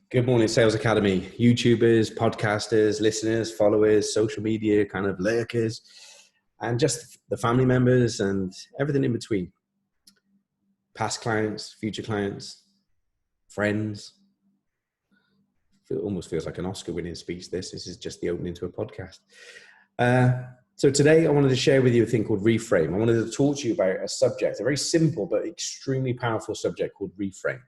Good morning, Sales Academy. YouTubers, podcasters, listeners, followers, social media kind of lurkers, and just the family members and everything in between. Past clients, future clients, friends. It almost feels like an Oscar-winning speech. This is just the opening to a podcast. So today I wanted to share with you a thing called Reframe. I wanted to talk to you about a subject, a very simple but extremely powerful subject called Reframe.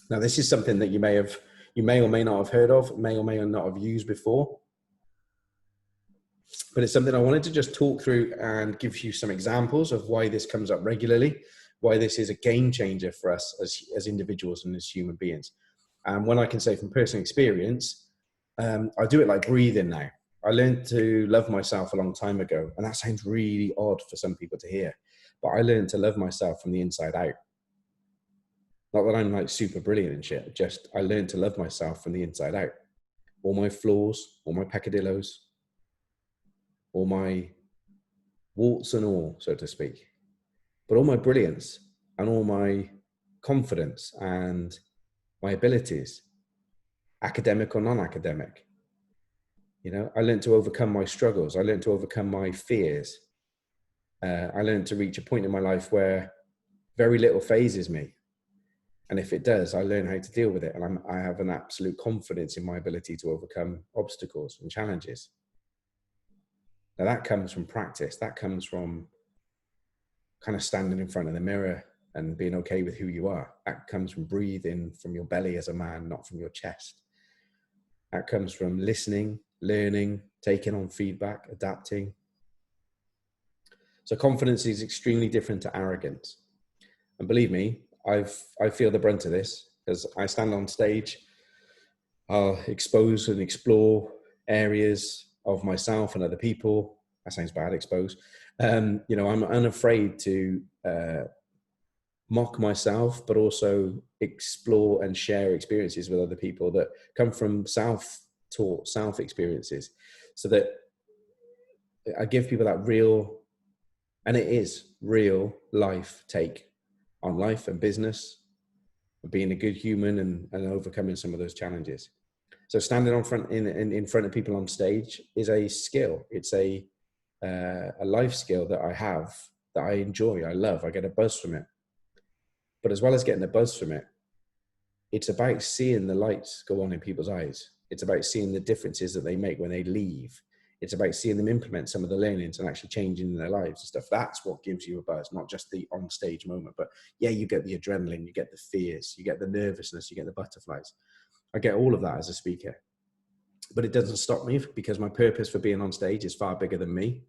Now, this is something that you may or may not have heard of, may or may not have used before. But it's something I wanted to just talk through and give you some examples of why this comes up regularly, why this is a game changer for us as individuals and as human beings. And when I can say from personal experience, I do it like breathing now. I learned to love myself a long time ago, and that sounds really odd for some people to hear, but I learned to love myself from the inside out. Not that I'm like super brilliant and shit, just I learned to love myself from the inside out. All my flaws, all my peccadillos, all my warts and all, so to speak, but all my brilliance and all my confidence and my abilities, academic or non-academic. You know, I learned to overcome my struggles. I learned to overcome my fears. I learned to reach a point in my life where very little phases me. And if it does, I learn how to deal with it. And I have an absolute confidence in my ability to overcome obstacles and challenges. Now that comes from practice. That comes from kind of standing in front of the mirror and being okay with who you are. That comes from breathing from your belly as a man, not from your chest. That comes from listening, learning, taking on feedback, adapting. So confidence is extremely different to arrogance. And believe me, I feel the brunt of this because I stand on stage, I'll expose and explore areas of myself and other people. That sounds bad, expose. I'm unafraid to mock myself, but also explore and share experiences with other people that come from self-taught, self-experiences, so that I give people that real, and it is real life take on life and business, being a good human and overcoming some of those challenges. So standing in front of people on stage is a skill. It's a life skill that I have, that I enjoy, I love, I get a buzz from it. But as well as getting a buzz from it, it's about seeing the lights go on in people's eyes. It's about seeing the differences that they make when they leave. It's about seeing them implement some of the learnings and actually changing their lives and stuff. That's what gives you a buzz, not just the on-stage moment. But yeah, you get the adrenaline, you get the fears, you get the nervousness, you get the butterflies. I get all of that as a speaker. But it doesn't stop me because my purpose for being on stage is far bigger than me.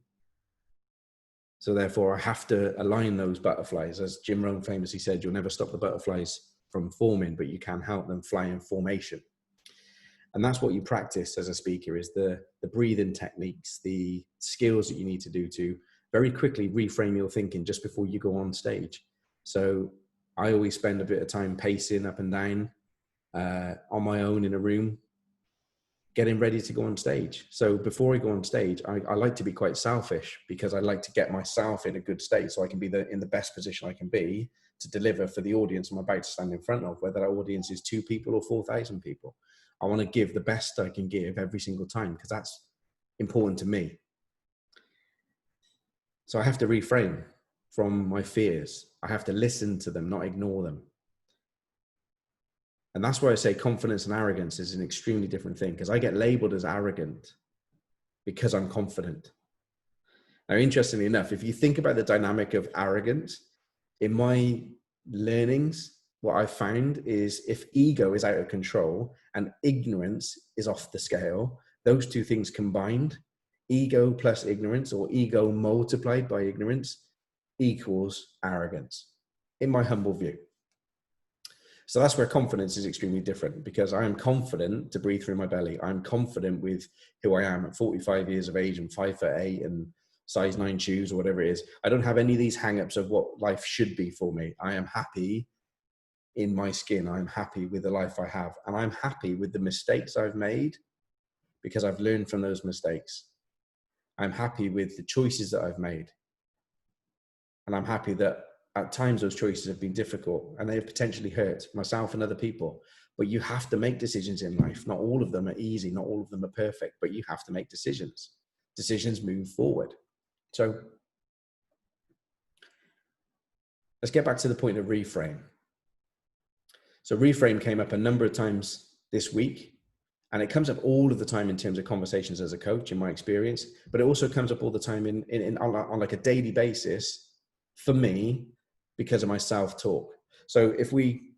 So therefore, I have to align those butterflies. As Jim Rohn famously said, you'll never stop the butterflies from forming, but you can help them fly in formation. And that's what you practice as a speaker, is the breathing techniques, the skills that you need to do to very quickly reframe your thinking just before you go on stage. So I always spend a bit of time pacing up and down on my own in a room, getting ready to go on stage. So before I go on stage, I like to be quite selfish because I like to get myself in a good state so I can be in the best position I can be to deliver for the audience I'm about to stand in front of, whether that audience is 2 people or 4,000 people. I want to give the best I can give every single time because that's important to me. So I have to reframe from my fears. I have to listen to them, not ignore them. And that's why I say confidence and arrogance is an extremely different thing, because I get labeled as arrogant because I'm confident. Now, interestingly enough, if you think about the dynamic of arrogance, in my learnings, what I found is if ego is out of control and ignorance is off the scale, those two things combined, ego plus ignorance, or ego multiplied by ignorance, equals arrogance, in my humble view. So that's where confidence is extremely different, because I am confident to breathe through my belly. I'm confident with who I am at 45 years of age and 5'8" and size 9 shoes or whatever it is. I don't have any of these hang-ups of what life should be for me. I am happy in my skin. I'm happy with the life I have. And I'm happy with the mistakes I've made because I've learned from those mistakes. I'm happy with the choices that I've made. And I'm happy that at times those choices have been difficult and they have potentially hurt myself and other people. But you have to make decisions in life. Not all of them are easy. Not all of them are perfect, but you have to make decisions. Decisions move forward. So let's get back to the point of reframe. So reframe came up a number of times this week, and it comes up all of the time in terms of conversations as a coach, in my experience, but it also comes up all the time on like a daily basis for me because of my self-talk. So if we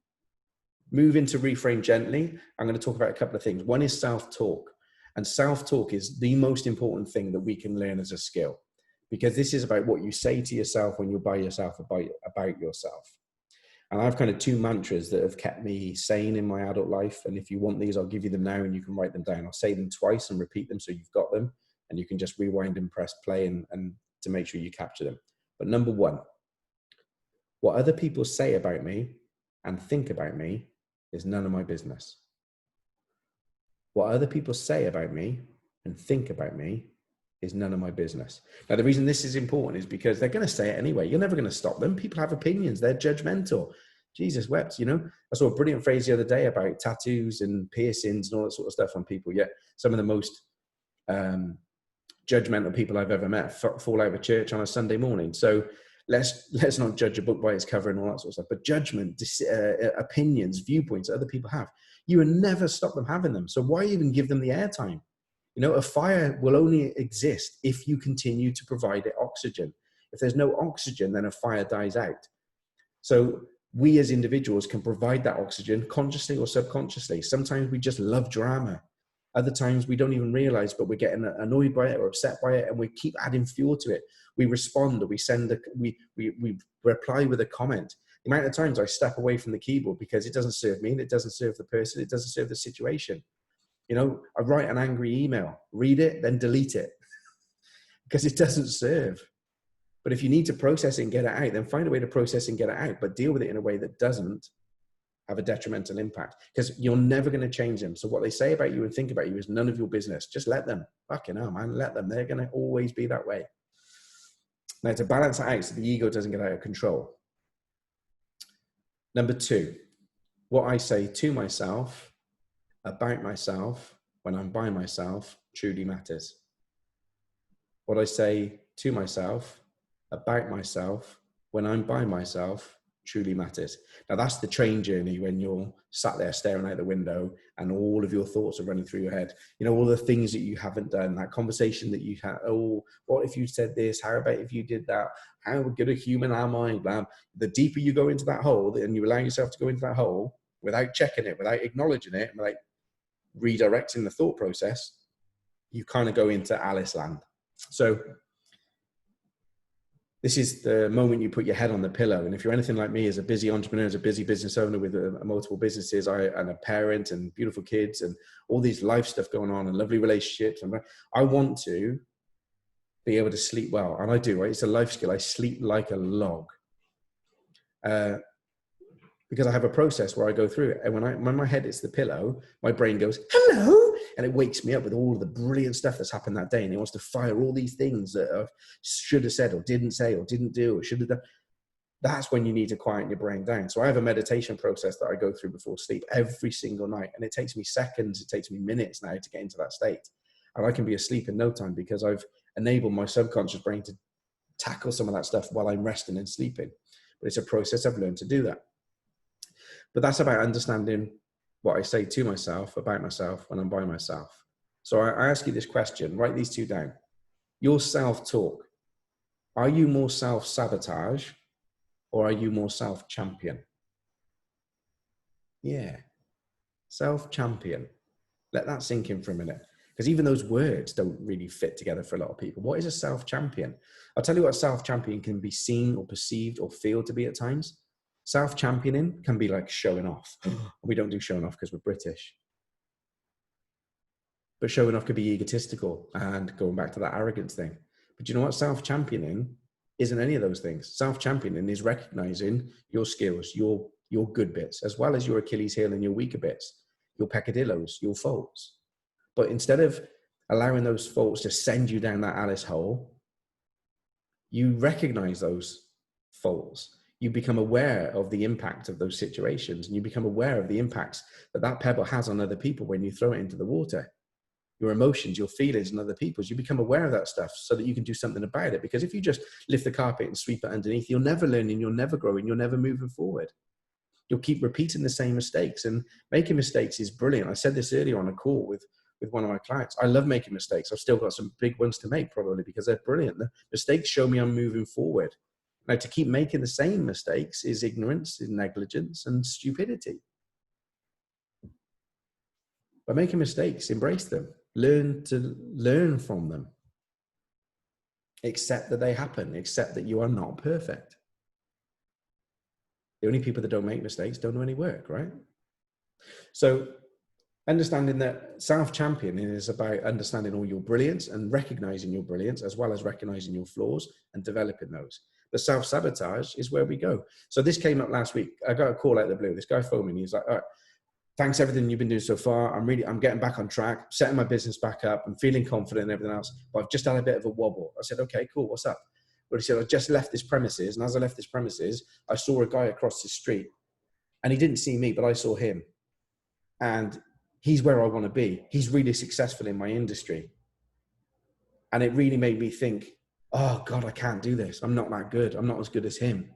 move into reframe gently, I'm going to talk about a couple of things. One is self-talk, and self-talk is the most important thing that we can learn as a skill, because this is about what you say to yourself when you're by yourself about yourself. And I've kind of two mantras that have kept me sane in my adult life. And if you want these, I'll give you them now and you can write them down. I'll say them twice and repeat them so you've got them, and you can just rewind and press play and to make sure you capture them. But number one, what other people say about me and think about me is none of my business. What other people say about me and think about me is none of my business. Now, the reason this is important is because they're going to say it anyway. You're never going to stop them. People have opinions. They're judgmental. Jesus wept, you know. I saw a brilliant phrase the other day about tattoos and piercings and all that sort of stuff on people. Yet some of the most judgmental people I've ever met fall out of church on a Sunday morning. So let's not judge a book by its cover and all that sort of stuff. But judgment, opinions, viewpoints that other people have, you will never stop them having them. So why even give them the airtime? You know, a fire will only exist if you continue to provide it oxygen. If there's no oxygen, then a fire dies out. So we as individuals can provide that oxygen consciously or subconsciously. Sometimes we just love drama. Other times we don't even realize, but we're getting annoyed by it or upset by it, and we keep adding fuel to it. We respond, or we reply with a comment. The amount of times I step away from the keyboard because it doesn't serve me, and it doesn't serve the person, it doesn't serve the situation. You know, I write an angry email, read it, then delete it because it doesn't serve. But if you need to process it and get it out, then find a way to process and get it out, but deal with it in a way that doesn't have a detrimental impact, because you're never going to change them. So what they say about you and think about you is none of your business. Just let them. Fucking hell, man, let them. They're going to always be that way. Now, to balance it out so the ego doesn't get out of control. Number two, what I say to myself about myself when I'm by myself truly matters. What I say to myself about myself when I'm by myself truly matters. Now that's the train journey, when you're sat there staring out the window and all of your thoughts are running through your head. You know, all the things that you haven't done, that conversation that you had. Oh, what if you said this? How about if you did that? How good a human am I? Blah. The deeper you go into that hole and you allow yourself to go into that hole without checking it, without acknowledging it, without redirecting the thought process, you kind of go into Alice land. So this is the moment you put your head on the pillow. And if you're anything like me, as a busy entrepreneur, as a busy business owner with multiple businesses, and a parent and beautiful kids and all these life stuff going on and lovely relationships, and I want to be able to sleep well. And I do, right? It's a life skill. I sleep like a log. Because I have a process where I go through it. And when my head hits the pillow, my brain goes, hello. And it wakes me up with all of the brilliant stuff that's happened that day. And it wants to fire all these things that I should have said or didn't say or didn't do or should have done. That's when you need to quieten your brain down. So I have a meditation process that I go through before sleep every single night. And it takes me seconds, it takes me minutes now to get into that state. And I can be asleep in no time because I've enabled my subconscious brain to tackle some of that stuff while I'm resting and sleeping. But it's a process I've learned to do that. But that's about understanding what I say to myself about myself when I'm by myself. So I ask you this question, write these two down. Your self-talk, are you more self-sabotage or are you more self-champion? Yeah, self-champion. Let that sink in for a minute, because even those words don't really fit together for a lot of people. What is a self-champion? I'll tell you what self-champion can be seen or perceived or feel to be at times. Self-championing can be like showing off. We don't do showing off because we're British. But showing off could be egotistical and going back to that arrogance thing. But you know what? Self-championing isn't any of those things. Self-championing is recognizing your skills, your good bits, as well as your Achilles heel and your weaker bits, your peccadillos, your faults. But instead of allowing those faults to send you down that Alice hole, you recognize those faults. you become aware of the impact of those situations, and you become aware of the impacts that that pebble has on other people when you throw it into the water. Your emotions, your feelings, and other people's, you become aware of that stuff so that you can do something about it. Because if you just lift the carpet and sweep it underneath, you're never learning, you're never growing, you're never moving forward. You'll keep repeating the same mistakes, and making mistakes is brilliant. I said this earlier on a call with one of my clients. I love making mistakes. I've still got some big ones to make, probably because they're brilliant. The mistakes show me I'm moving forward. Now, to keep making the same mistakes is ignorance, is negligence, and stupidity. By making mistakes, embrace them. Learn from them. Accept that they happen. Accept that you are not perfect. The only people that don't make mistakes don't do any work, right? So understanding that self-championing is about understanding all your brilliance and recognizing your brilliance, as well as recognizing your flaws and developing those. The self-sabotage is where we go. So this came up last week. I got a call out of the blue. This guy phoned me and he was like, all right, thanks everything you've been doing so far. I'm getting back on track, setting my business back up. I'm feeling confident and everything else, but I've just had a bit of a wobble. I said, okay, cool. What's up? But he said, I just left this premises. And as I left this premises, I saw a guy across the street, and he didn't see me, but I saw him. And he's where I want to be. He's really successful in my industry. And it really made me think, oh God, I can't do this. I'm not that good. I'm not as good as him.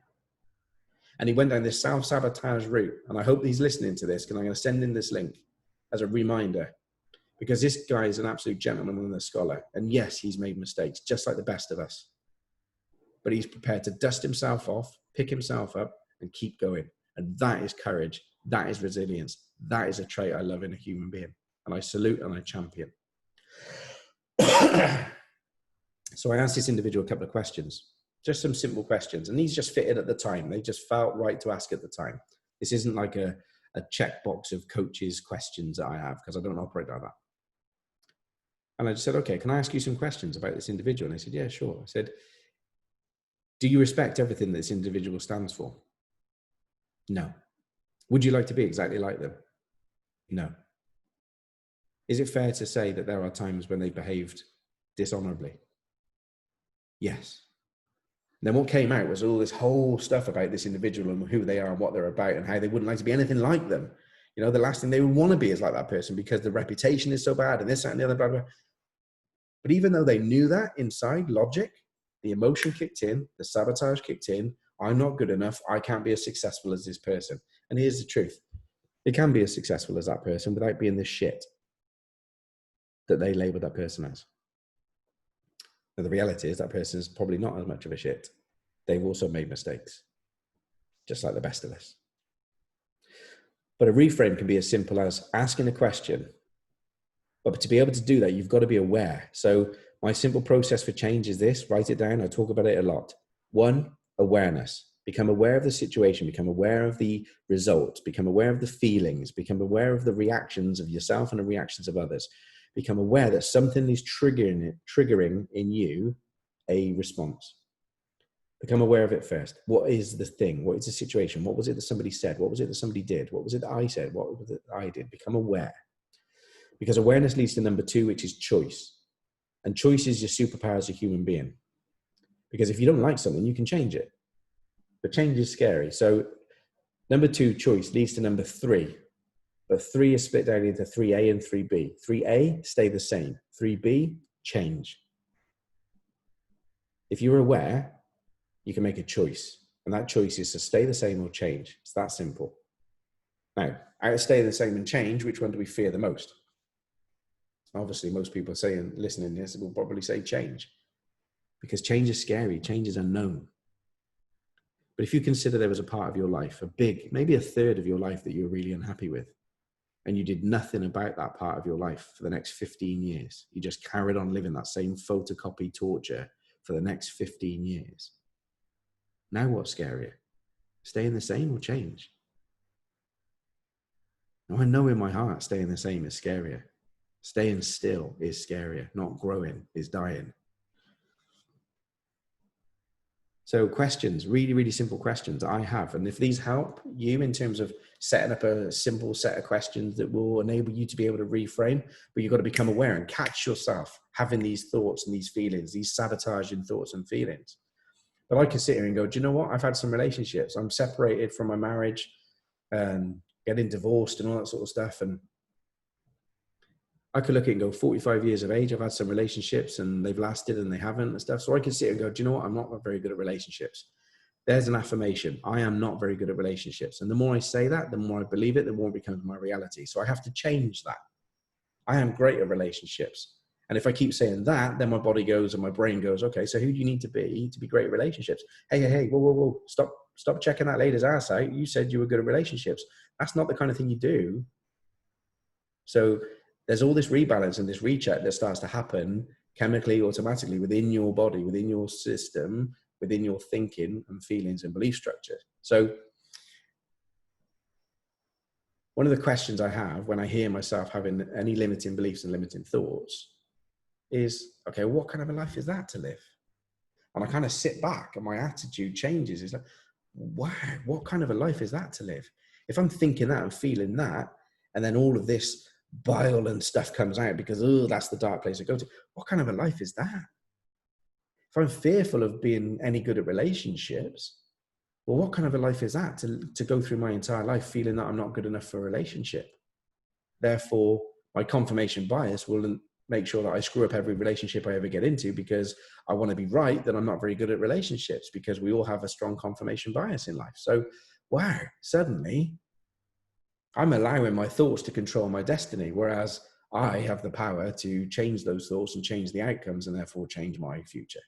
And he went down this self-sabotage route. And I hope he's listening to this, because I'm going to send in this link as a reminder, because this guy is an absolute gentleman and a scholar. And yes, he's made mistakes, just like the best of us. But he's prepared to dust himself off, pick himself up, and keep going. And that is courage. That is resilience. That is a trait I love in a human being. And I salute and I champion. So I asked this individual a couple of questions. Just some simple questions. And these just fitted at the time. They just felt right to ask at the time. This isn't like a checkbox of coaches' questions that I have, because I don't operate like that. And I just said, okay, can I ask you some questions about this individual? And they said, yeah, sure. I said, do you respect everything that this individual stands for? No. Would you like to be exactly like them? No. Is it fair to say that there are times when they behaved dishonorably? Yes. Then what came out was all this whole stuff about this individual and who they are and what they're about and how they wouldn't like to be anything like them. You know, the last thing they would want to be is like that person, because the reputation is so bad and this, that, and the other, blah, blah. But even though they knew that inside, logic, the emotion kicked in, the sabotage kicked in. I'm not good enough. I can't be as successful as this person. And here's the truth. They can be as successful as that person without being the shit that they label that person as. Now, the reality is that person is probably not as much of a shit. They've also made mistakes, just like the best of us. But a reframe can be as simple as asking a question. But to be able to do that, you've got to be aware. So my simple process for change is this. Write it down. I talk about it a lot. 1, awareness. Become aware of the situation. Become aware of the results. Become aware of the feelings. Become aware of the reactions of yourself and the reactions of others. Become aware that something is triggering in you a response. Become aware of it first. What is the thing? What is the situation? What was it that somebody said? What was it that somebody did? What was it that I said? What was it that I did? Become aware. Because awareness leads to number 2, which is choice. And choice is your superpower as a human being. Because if you don't like something, you can change it. But change is scary. So number 2, choice, leads to number 3. But 3 is split down into 3A and 3B. 3A, stay the same. 3B, change. If you're aware, you can make a choice. And that choice is to stay the same or change. It's that simple. Now, out of stay the same and change, which one do we fear the most? Obviously, most people are saying, listening to this, will probably say change. Because change is scary. Change is unknown. But if you consider there was a part of your life, a big, maybe a third of your life that you were really unhappy with, and you did nothing about that part of your life for the next 15 years. You just carried on living that same photocopy torture for the next 15 years. Now what's scarier? Staying the same or change? Now I know in my heart staying the same is scarier. Staying still is scarier. Not growing is dying. So questions, really, really simple questions I have. And if these help you in terms of setting up a simple set of questions that will enable you to be able to reframe, but you've got to become aware and catch yourself having these thoughts and these feelings, these sabotaging thoughts and feelings. But I could sit here and go, do you know what? I've had some relationships. I'm separated from my marriage and getting divorced and all that sort of stuff. And I could look at it and go, 45 years of age, I've had some relationships and they've lasted and they haven't and stuff. So I can sit here and go, do you know what? I'm not very good at relationships. There's an affirmation. I am not very good at relationships. And the more I say that, the more I believe it, the more it becomes my reality. So I have to change that. I am great at relationships. And if I keep saying that, then my body goes and my brain goes, okay, so who do you need to be great at relationships? Hey, whoa. Stop checking that lady's ass out. You said you were good at relationships. That's not the kind of thing you do. So there's all this rebalance and this recheck that starts to happen chemically, automatically within your body, within your system, within your thinking and feelings and belief structure. So one of the questions I have when I hear myself having any limiting beliefs and limiting thoughts is, okay, what kind of a life is that to live? And I kind of sit back and my attitude changes. It's like, wow, what kind of a life is that to live? If I'm thinking that and feeling that, and then all of this bile and stuff comes out because, oh, that's the dark place to go to. What kind of a life is that? If I'm fearful of being any good at relationships, well, what kind of a life is that to go through my entire life feeling that I'm not good enough for a relationship? Therefore, my confirmation bias will make sure that I screw up every relationship I ever get into because I want to be right that I'm not very good at relationships, because we all have a strong confirmation bias in life. So, wow, suddenly I'm allowing my thoughts to control my destiny, whereas I have the power to change those thoughts and change the outcomes and therefore change my future.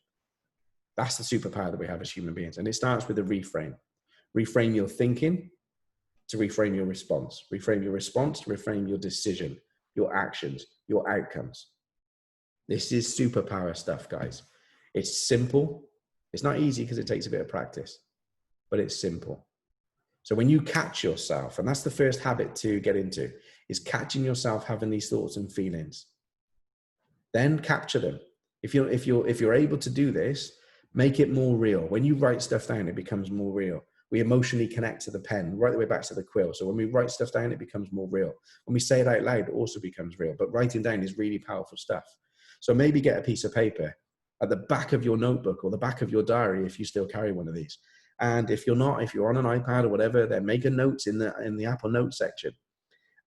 That's the superpower that we have as human beings. And it starts with a reframe. Reframe your thinking to reframe your response. Reframe your response to reframe your decision, your actions, your outcomes. This is superpower stuff, guys. It's simple. It's not easy because it takes a bit of practice, but it's simple. So when you catch yourself, and that's the first habit to get into, is catching yourself having these thoughts and feelings. Then capture them. If you're able to do this, make it more real. When you write stuff down, it becomes more real. We emotionally connect to the pen, right the way back to the quill. So when we write stuff down, it becomes more real. When we say it out loud, it also becomes real. But writing down is really powerful stuff. So maybe get a piece of paper at the back of your notebook or the back of your diary, if you still carry one of these. And if you're not, if you're on an iPad or whatever, then make a note in the Apple Notes section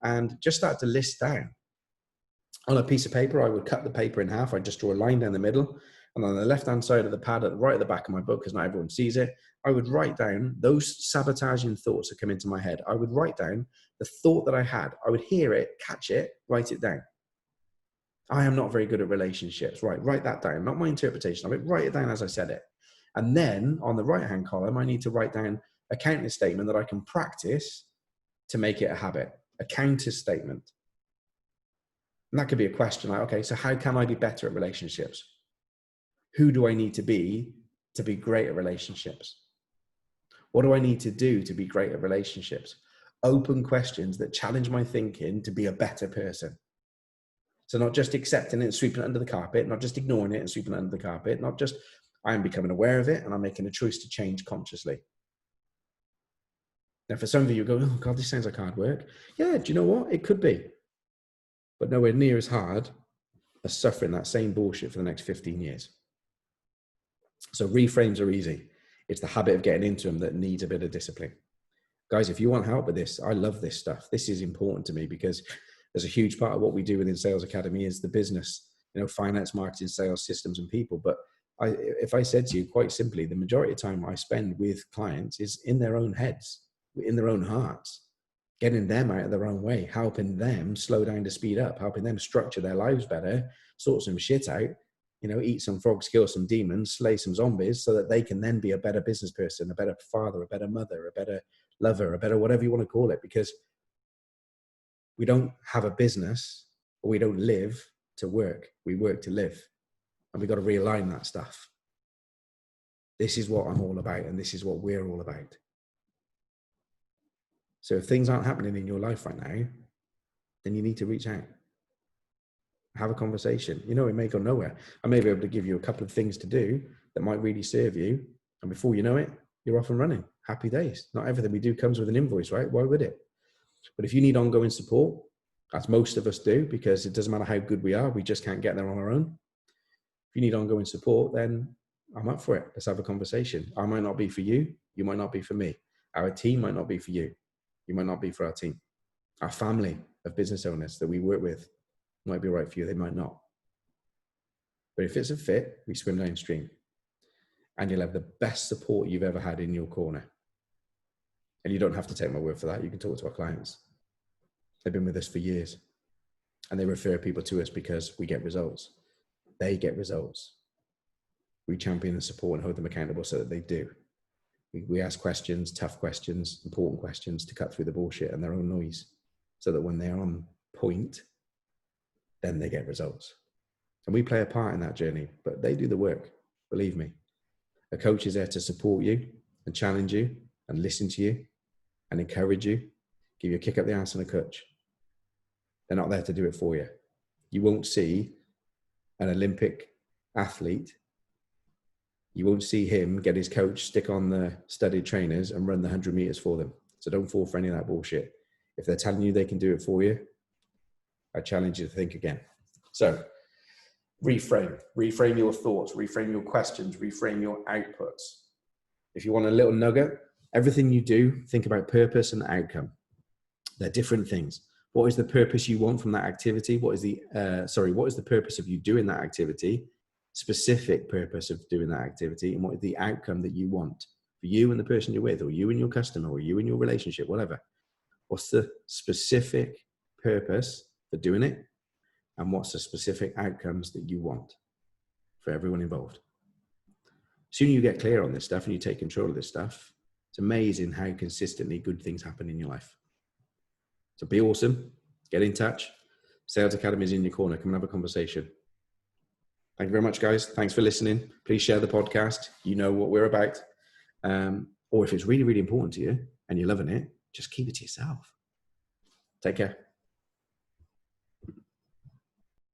and just start to list down. On a piece of paper, I would cut the paper in half. I'd just draw a line down the middle. And on the left-hand side of the pad, right at the back of my book, because not everyone sees it, I would write down those sabotaging thoughts that come into my head. I would write down the thought that I had. I would hear it, catch it, write it down. I am not very good at relationships. Right, write that down. Not my interpretation of it. Write it down as I said it. And then on the right-hand column, I need to write down a counter statement that I can practice to make it a habit. A counter statement. And that could be a question like, okay, so how can I be better at relationships? Who do I need to be great at relationships? What do I need to do to be great at relationships? Open questions that challenge my thinking to be a better person. So not just accepting it and sweeping it under the carpet, not just ignoring it and sweeping it under the carpet, not just I am becoming aware of it and I'm making a choice to change consciously. Now, for some of you go, oh God, this sounds like hard work. Yeah, do you know what? It could be, but nowhere near as hard as suffering that same bullshit for the next 15 years. So reframes are easy. It's the habit of getting into them that needs a bit of discipline. Guys, if you want help with this, I love this stuff. This is important to me because there's a huge part of what we do within Sales Academy is the business, finance, marketing, sales, systems, and people. But if I said to you quite simply, the majority of time I spend with clients is in their own heads, in their own hearts, getting them out of their own way, helping them slow down to speed up, helping them structure their lives better, sort some shit out, eat some frogs, kill some demons, slay some zombies so that they can then be a better business person, a better father, a better mother, a better lover, a better whatever you want to call it, because we don't have a business or we don't live to work. We work to live. And we've got to realign that stuff. This is what I'm all about. And this is what we're all about. So if things aren't happening in your life right now, then you need to reach out. Have a conversation. It may go nowhere. I may be able to give you a couple of things to do that might really serve you. And before you know it, you're off and running. Happy days. Not everything we do comes with an invoice, right? Why would it? But if you need ongoing support, as most of us do, because it doesn't matter how good we are, we just can't get there on our own. If you need ongoing support, then I'm up for it. Let's have a conversation. I might not be for you. You might not be for me. Our team might not be for you. You might not be for our team. Our family of business owners that we work with might be right for you. They might not. But if it's a fit, we swim downstream. And you'll have the best support you've ever had in your corner. And you don't have to take my word for that. You can talk to our clients. They've been with us for years. And they refer people to us because we get results. They get results. We champion and support and hold them accountable so that they do. We ask questions, tough questions, important questions to cut through the bullshit and their own noise so that when they're on point, then they get results. And we play a part in that journey, but they do the work, believe me. A coach is there to support you and challenge you and listen to you and encourage you, give you a kick up the ass and a coach. They're not there to do it for you. You won't see an Olympic athlete, you won't see him get his coach, stick on the studded trainers and run the 100 meters for them. So don't fall for any of that bullshit. If they're telling you they can do it for you, I challenge you to think again. So reframe your thoughts, reframe your questions, reframe your outputs. If you want a little nugget, everything you do, think about purpose and outcome. They're different things. What is the purpose you want from that activity? What is the purpose of you doing that activity? Specific purpose of doing that activity, and what is the outcome that you want for you and the person you're with, or you and your customer, or you and your relationship, whatever. What's the specific purpose for doing it? And what's the specific outcomes that you want for everyone involved? Soon you get clear on this stuff and you take control of this stuff, it's amazing how consistently good things happen in your life. So be awesome. Get in touch. Sales Academy is in your corner. Come and have a conversation. Thank you very much, guys. Thanks for listening. Please share the podcast. You know what we're about. Or if it's really, really important to you and you're loving it, just keep it to yourself. Take care.